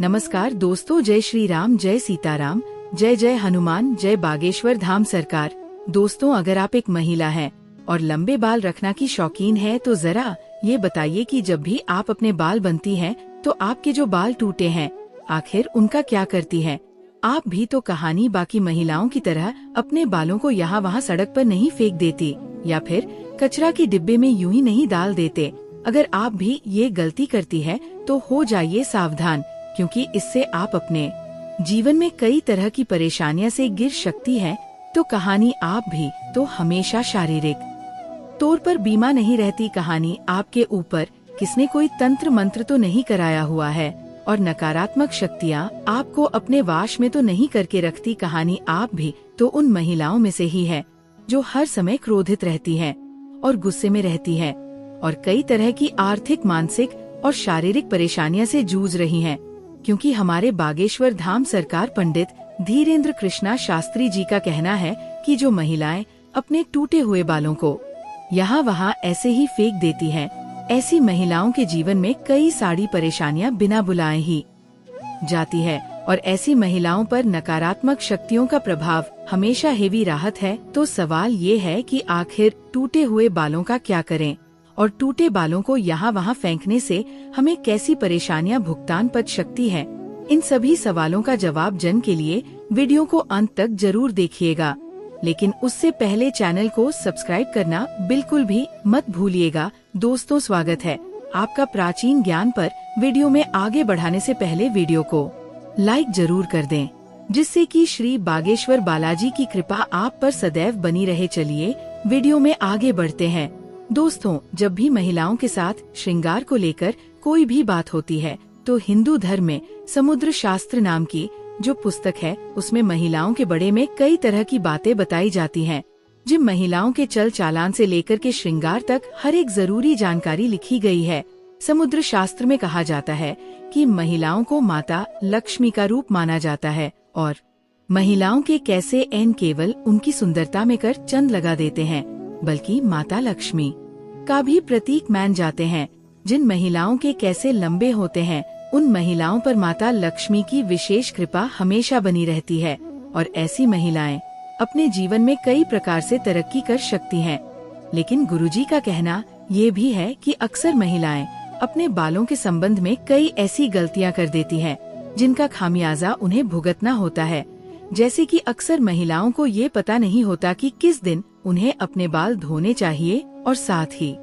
नमस्कार दोस्तों, जय श्री राम, जय सीताराम, जय जय हनुमान, जय बागेश्वर धाम सरकार। दोस्तों, अगर आप एक महिला हैं और लंबे बाल रखना की शौकीन है तो जरा ये बताइए कि जब भी आप अपने बाल बनती हैं तो आपके जो बाल टूटे हैं आखिर उनका क्या करती हैं? आप भी तो कहानी बाकी महिलाओं की तरह अपने बालों को यहाँ वहाँ सड़क पर नहीं फेंक देती या फिर कचरा के डिब्बे में यूं ही नहीं डाल देते। अगर आप भी ये गलती करती है तो हो जाइए सावधान, क्योंकि इससे आप अपने जीवन में कई तरह की परेशानियां से गिर सकती हैं। तो कहानी आप भी तो हमेशा शारीरिक तौर पर बीमा नहीं रहती। कहानी आपके ऊपर किसने कोई तंत्र मंत्र तो नहीं कराया हुआ है और नकारात्मक शक्तियाँ आपको अपने वाश में तो नहीं करके रखती। कहानी आप भी तो उन महिलाओं में से ही है जो हर समय क्रोधित रहती हैं और गुस्से में रहती हैं और कई तरह की आर्थिक, मानसिक और शारीरिक परेशानियों से जूझ रही हैं, क्योंकि हमारे बागेश्वर धाम सरकार पंडित धीरेन्द्र कृष्णा शास्त्री जी का कहना है कि जो महिलाएं अपने टूटे हुए बालों को यहाँ वहाँ ऐसे ही फेंक देती हैं, ऐसी महिलाओं के जीवन में कई सारी परेशानियां बिना बुलाए ही जाती है और ऐसी महिलाओं पर नकारात्मक शक्तियों का प्रभाव हमेशा हेवी राहत है। तो सवाल ये है कि आखिर टूटे हुए बालों का क्या करें और टूटे बालों को यहाँ वहाँ फेंकने से हमें कैसी परेशानियां भुगतान पड़ सकती है? इन सभी सवालों का जवाब जानने के लिए वीडियो को अंत तक जरूर देखिएगा, लेकिन उससे पहले चैनल को सब्सक्राइब करना बिल्कुल भी मत भूलिएगा। दोस्तों, स्वागत है आपका प्राचीन ज्ञान पर। वीडियो में आगे बढ़ाने से पहले वीडियो को लाइक जरूर कर दें, जिससे कि श्री बागेश्वर बालाजी की कृपा आप पर सदैव बनी रहे। चलिए वीडियो में आगे बढ़ते हैं। दोस्तों, जब भी महिलाओं के साथ श्रृंगार को लेकर कोई भी बात होती है तो हिंदू धर्म में समुद्र शास्त्र नाम की जो पुस्तक है उसमें महिलाओं के बारे में कई तरह की बातें बताई जाती हैं। जिन महिलाओं के चल चालान से लेकर के श्रृंगार तक हर एक जरूरी जानकारी लिखी गई है। समुद्र शास्त्र में कहा जाता है कि महिलाओं को माता लक्ष्मी का रूप माना जाता है और महिलाओं के कैसे एन केवल उनकी सुंदरता में कर चंद लगा देते हैं, बल्कि माता लक्ष्मी का भी प्रतीक मान जाते हैं। जिन महिलाओं के कैसे लंबे होते हैं उन महिलाओं पर माता लक्ष्मी की विशेष कृपा हमेशा बनी रहती है और ऐसी महिलाएं अपने जीवन में कई प्रकार से तरक्की कर सकती हैं। लेकिन गुरुजी का कहना ये भी है कि अक्सर महिलाएं अपने बालों के संबंध में कई ऐसी गलतियां कर देती हैं जिनका खामियाजा उन्हें भुगतना होता है। जैसे कि अक्सर महिलाओं को ये पता नहीं होता कि किस दिन उन्हें अपने बाल धोने चाहिए और साथ ही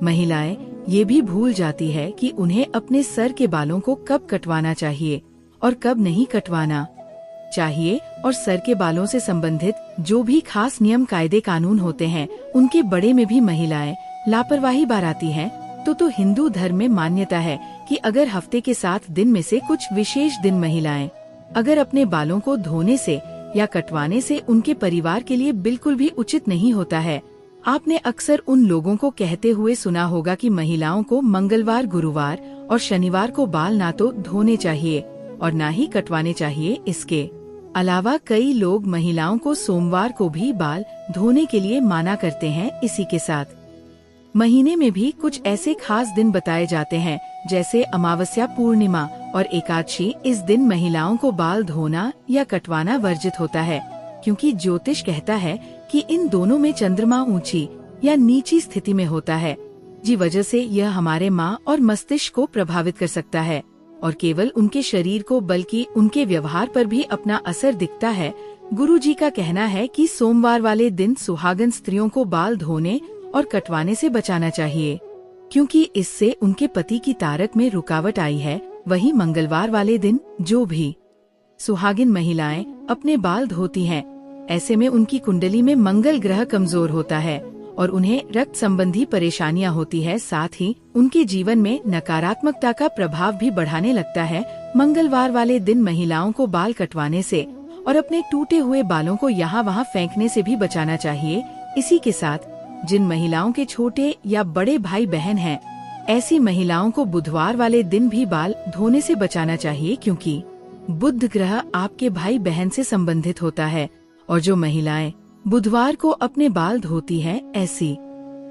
महिलाएं ये भी भूल जाती है कि उन्हें अपने सर के बालों को कब कटवाना चाहिए और कब नहीं कटवाना चाहिए। और सर के बालों से संबंधित जो भी खास नियम, कायदे, कानून होते हैं उनके बड़े में भी महिलाएं लापरवाही बरतती हैं। तो हिंदू धर्म में मान्यता है कि अगर हफ्ते के 7 दिन में से कुछ विशेष दिन महिलाएं अगर अपने बालों को धोने से या कटवाने से उनके परिवार के लिए बिल्कुल भी उचित नहीं होता है। आपने अक्सर उन लोगों को कहते हुए सुना होगा कि महिलाओं को मंगलवार, गुरुवार और शनिवार को बाल ना तो धोने चाहिए और ना ही कटवाने चाहिए। इसके अलावा कई लोग महिलाओं को सोमवार को भी बाल धोने के लिए माना करते हैं। इसी के साथ महीने में भी कुछ ऐसे खास दिन बताए जाते हैं जैसे अमावस्या, पूर्णिमा और एकादशी। इस दिन महिलाओं को बाल धोना या कटवाना वर्जित होता है, क्योंकि ज्योतिष कहता है कि इन दोनों में चंद्रमा ऊंची या नीची स्थिति में होता है, जी वजह से यह हमारे मां और मस्तिष्क को प्रभावित कर सकता है और केवल उनके शरीर को बल्कि उनके व्यवहार पर भी अपना असर दिखता है। गुरुजी का कहना है कि सोमवार वाले दिन सुहागन स्त्रियों को बाल धोने और कटवाने से बचाना चाहिए, क्योंकि इससे उनके पति की तारक में रुकावट आई है। वहीं मंगलवार वाले दिन जो भी सुहागिन महिलाएं अपने बाल धोती हैं, ऐसे में उनकी कुंडली में मंगल ग्रह कमजोर होता है और उन्हें रक्त संबंधी परेशानियां होती है। साथ ही उनके जीवन में नकारात्मकता का प्रभाव भी बढ़ाने लगता है। मंगलवार वाले दिन महिलाओं को बाल कटवाने से और अपने टूटे हुए बालों को यहाँ वहाँ फेंकने से भी बचाना चाहिए। इसी के साथ जिन महिलाओं के छोटे या बड़े भाई बहन हैं, ऐसी महिलाओं को बुधवार वाले दिन भी बाल धोने से बचाना चाहिए, क्योंकि बुध ग्रह आपके भाई बहन से संबंधित होता है और जो महिलाएं बुधवार को अपने बाल धोती हैं, ऐसी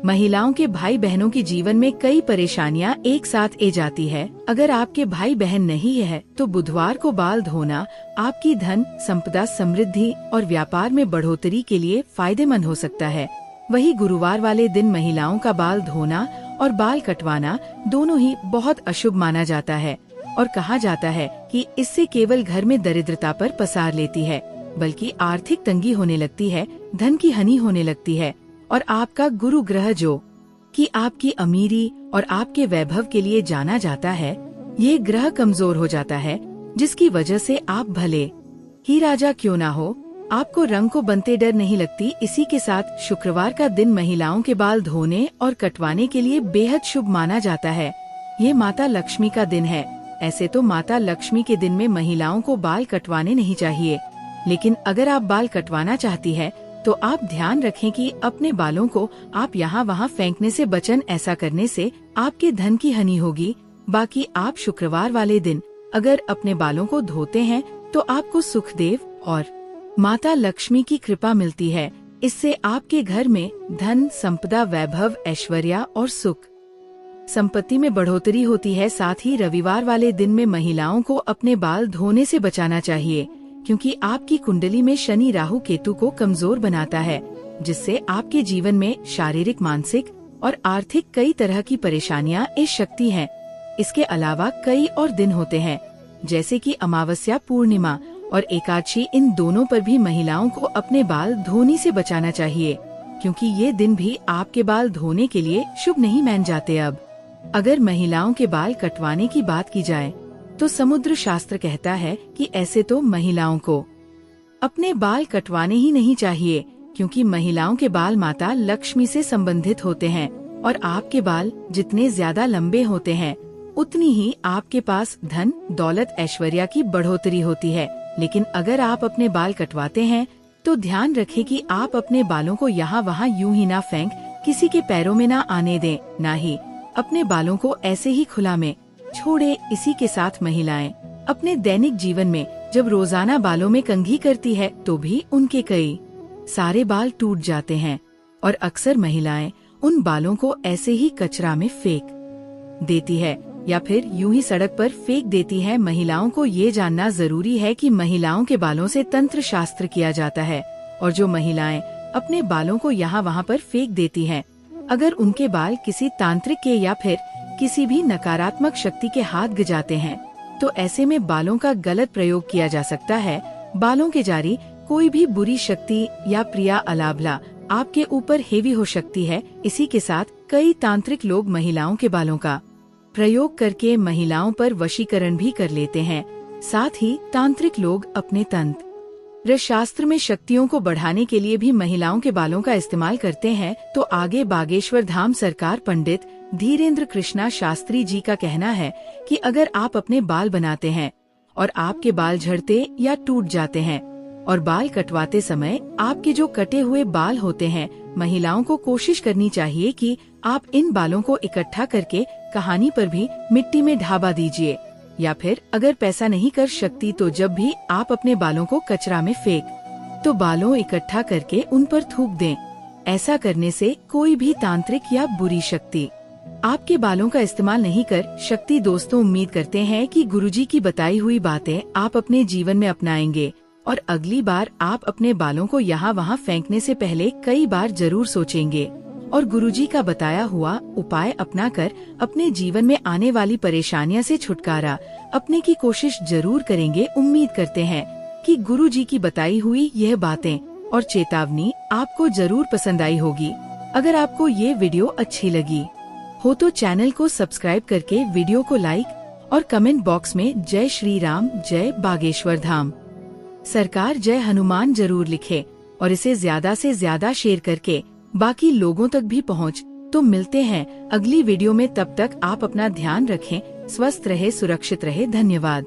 महिलाओं के भाई बहनों के जीवन में कई परेशानियां एक साथ आ जाती है। अगर आपके भाई बहन नहीं है तो बुधवार को बाल धोना आपकी धन, संपदा, समृद्धि और व्यापार में बढ़ोतरी के लिए फायदेमंद हो सकता है। वही गुरुवार वाले दिन महिलाओं का बाल धोना और बाल कटवाना दोनों ही बहुत अशुभ माना जाता है और कहा जाता है कि इससे केवल घर में दरिद्रता पर पसार लेती है, बल्कि आर्थिक तंगी होने लगती है, धन की हानि होने लगती है और आपका गुरु ग्रह जो कि आपकी अमीरी और आपके वैभव के लिए जाना जाता है, ये ग्रह कमजोर हो जाता है, जिसकी वजह से आप भले ही राजा क्यों ना हो, आपको रंग को बनते डर नहीं लगती। इसी के साथ शुक्रवार का दिन महिलाओं के बाल धोने और कटवाने के लिए बेहद शुभ माना जाता है। ये माता लक्ष्मी का दिन है। ऐसे तो माता लक्ष्मी के दिन में महिलाओं को बाल कटवाने नहीं चाहिए, लेकिन अगर आप बाल कटवाना चाहती है तो आप ध्यान रखें कि अपने बालों को आप यहाँ वहाँ फेंकने से बचन। ऐसा करने से आपके धन की हानि होगी। बाकी आप शुक्रवार वाले दिन अगर अपने बालों को धोते हैं तो आपको सुखदेव और माता लक्ष्मी की कृपा मिलती है। इससे आपके घर में धन, संपदा, वैभव, ऐश्वर्य और सुख संपत्ति में बढ़ोतरी होती है। साथ ही रविवार वाले दिन में महिलाओं को अपने बाल धोने से बचाना चाहिए, क्योंकि आपकी कुंडली में शनि राहु केतु को कमजोर बनाता है, जिससे आपके जीवन में शारीरिक, मानसिक और आर्थिक कई तरह की परेशानियां आ सकती हैं। इसके अलावा कई और दिन होते हैं, जैसे कि अमावस्या, पूर्णिमा और एकादशी। इन दोनों पर भी महिलाओं को अपने बाल धोने से बचाना चाहिए, क्योंकि ये दिन भी आपके बाल धोने के लिए शुभ नहीं मान जाते। अब अगर महिलाओं के बाल कटवाने की बात की जाए तो समुद्र शास्त्र कहता है कि ऐसे तो महिलाओं को अपने बाल कटवाने ही नहीं चाहिए, क्योंकि महिलाओं के बाल माता लक्ष्मी से संबंधित होते हैं और आपके बाल जितने ज्यादा लंबे होते हैं उतनी ही आपके पास धन, दौलत, ऐश्वर्य की बढ़ोतरी होती है। लेकिन अगर आप अपने बाल कटवाते हैं तो ध्यान रखें कि आप अपने बालों को यहाँ वहाँ यूं ही ना फेंक, किसी के पैरों में ना आने दें, ना ही अपने बालों को ऐसे ही खुला में छोड़े। इसी के साथ महिलाएं अपने दैनिक जीवन में जब रोजाना बालों में कंघी करती है तो भी उनके कई सारे बाल टूट जाते हैं और अक्सर महिलाएं उन बालों को ऐसे ही कचरा में फेंक देती है या फिर यूं ही सड़क पर फेंक देती है। महिलाओं को ये जानना जरूरी है कि महिलाओं के बालों से तंत्र शास्त्र किया जाता है, और जो महिलाएं अपने बालों को यहाँ वहाँ पर फेंक देती हैं, अगर उनके बाल किसी तांत्रिक के या फिर किसी भी नकारात्मक शक्ति के हाथ ग जाते हैं तो ऐसे में बालों का गलत प्रयोग किया जा सकता है। बालों के जारी कोई भी बुरी शक्ति या प्रिया अलाभला आपके ऊपर हेवी हो सकती है। इसी के साथ कई तांत्रिक लोग महिलाओं के बालों का प्रयोग करके महिलाओं पर वशीकरण भी कर लेते हैं। साथ ही तांत्रिक लोग अपने तंत्र शास्त्र में शक्तियों को बढ़ाने के लिए भी महिलाओं के बालों का इस्तेमाल करते हैं। तो आगे बागेश्वर धाम सरकार पंडित धीरेन्द्र कृष्णा शास्त्री जी का कहना है कि अगर आप अपने बाल बनाते हैं और आपके बाल झड़ते या टूट जाते हैं और बाल कटवाते समय आपके जो कटे हुए बाल होते हैं, महिलाओं को कोशिश करनी चाहिए कि आप इन बालों को इकट्ठा करके कहानी पर भी मिट्टी में ढाबा दीजिए, या फिर अगर पैसा नहीं कर सकती तो जब भी आप अपने बालों को कचरा में फेंक तो बालों इकट्ठा करके उन पर थूक दें। ऐसा करने से कोई भी तांत्रिक या बुरी शक्ति आपके बालों का इस्तेमाल नहीं कर सकती। दोस्तों, उम्मीद करते हैं कि गुरुजी की बताई हुई बातें आप अपने जीवन में अपनाएंगे और अगली बार आप अपने बालों को यहाँ वहाँ फेंकने से पहले कई बार जरूर सोचेंगे और गुरुजी का बताया हुआ उपाय अपनाकर अपने जीवन में आने वाली परेशानियों से छुटकारा अपने की कोशिश जरूर करेंगे। उम्मीद करते हैं कि गुरुजी की बताई हुई यह बातें और चेतावनी आपको जरूर पसंद आई होगी। अगर आपको ये वीडियो अच्छी लगी हो तो चैनल को सब्सक्राइब करके वीडियो को लाइक और कमेंट बॉक्स में जय श्री राम, जय बागेश्वर धाम सरकार, जय हनुमान जरूर लिखे और इसे ज्यादा से ज्यादा शेयर करके बाकी लोगों तक भी पहुंच। तो मिलते हैं अगली वीडियो में, तब तक आप अपना ध्यान रखें, स्वस्थ रहे, सुरक्षित रहे। धन्यवाद।